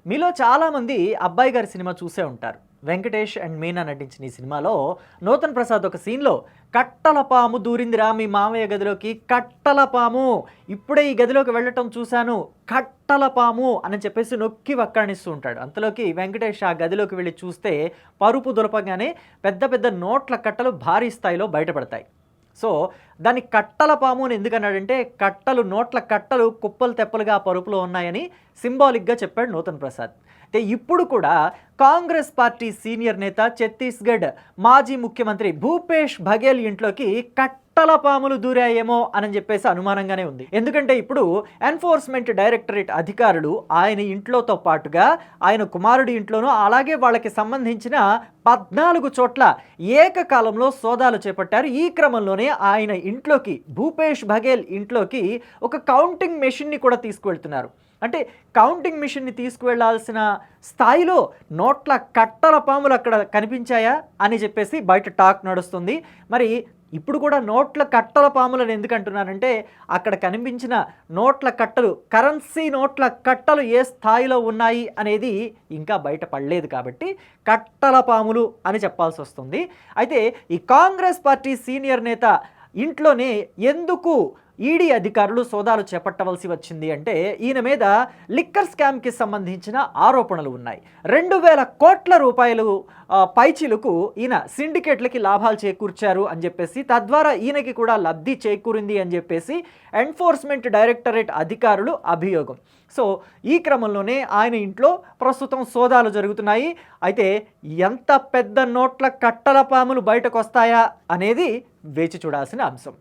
మీలో చాలామంది అబ్బాయి గారి సినిమా చూసే ఉంటారు. వెంకటేష్ అండ్ మీనా నటించిన ఈ సినిమాలో నూతన్ ప్రసాద్ ఒక సీన్‌లో "కట్టల పాము దూరిందిరా మీ మామయ్య గదిలోకి, కట్టల పాము. ఇప్పుడే ఈ గదిలోకి వెళ్ళటం చూశాను. కట్టల పాము" అని చెప్పేసి నొక్కి వక్కాణిస్తూ ఉంటాడు. అంతలోకి వెంకటేష్ ఆ గదిలోకి వెళ్లి చూస్తే పరుపు దులపగానే పెద్ద పెద్ద నోట్ల కట్టలు భారీ స్థాయిలో బయటపడతాయి. సో, దాన్ని కట్టల పాము అని ఎందుకన్నాడంటే, కట్టలు నోట్ల కట్టలు కుప్పలు తెప్పలుగా ఆ పరుపులో ఉన్నాయని సింబాలిక్‌గా చెప్పాడు నూతన్ ప్రసాద్. అయితే ఇప్పుడు కూడా కాంగ్రెస్ పార్టీ సీనియర్ నేత, ఛత్తీస్‌గఢ్ మాజీ ముఖ్యమంత్రి భూపేష్ బఘేల్ ఇంట్లోకి కట్టల పాములు దూరాయేమో అని చెప్పేసి అనుమానంగానే ఉంది. ఎందుకంటే ఇప్పుడు ఎన్ఫోర్స్‌మెంట్ డైరెక్టరేట్ అధికారులు ఆయన ఇంట్లోతో పాటుగా ఆయన కుమారుడి ఇంట్లోనూ, అలాగే వాళ్ళకి సంబంధించిన 14 చోట్ల ఏకకాలంలో సోదాలు చేపట్టారు. ఈ క్రమంలోనే ఆయన ఇంట్లోకి, భూపేష్ బఘేల్ ఇంట్లోకి ఒక కౌంటింగ్ మెషిన్‌ని కూడా తీసుకువెళ్తున్నారు. అంటే కౌంటింగ్ మిషన్‌ని తీసుకువెళ్లాల్సిన స్థాయిలో నోట్ల కట్టల పాములు అక్కడ కనిపించాయా అని చెప్పేసి బయట టాక్ నడుస్తుంది. మరి ఇప్పుడు కూడా నోట్ల కట్టల పాములని ఎందుకు అంటున్నానంటే, అక్కడ కనిపించిన నోట్ల కట్టలు, కరెన్సీ నోట్ల కట్టలు ఏ స్థాయిలో ఉన్నాయి అనేది ఇంకా బయట పడలేదు కాబట్టి కట్టల పాములు అని చెప్పాల్సి వస్తుంది. అయితే ఈ కాంగ్రెస్ పార్టీ సీనియర్ నేత ఇంట్లోనే ఎందుకు ఈడీ అధికారులు సోదాలు చేపట్టవలసి వచ్చింది అంటే, ఈయన మీద లిక్కర్ స్కామ్‌కి సంబంధించిన ఆరోపణలు ఉన్నాయి. 2000 కోట్ల రూపాయలు పైచిలుకు ఈయన సిండికేట్లకి లాభాలు చేకూర్చారు అని చెప్పేసి, తద్వారా ఈయనకి కూడా లబ్ధి చేకూరింది అని చెప్పేసి ఎన్ఫోర్స్‌మెంట్ డైరెక్టరేట్ అధికారులు అభియోగం. సో, ఈ క్రమంలోనే ఆయన ఇంట్లో ప్రస్తుతం సోదాలు జరుగుతున్నాయి. అయితే ఎంత పెద్ద నోట్ల కట్టల పాములు బయటకొస్తాయా అనేది వేచి చూడాల్సిన అంశం.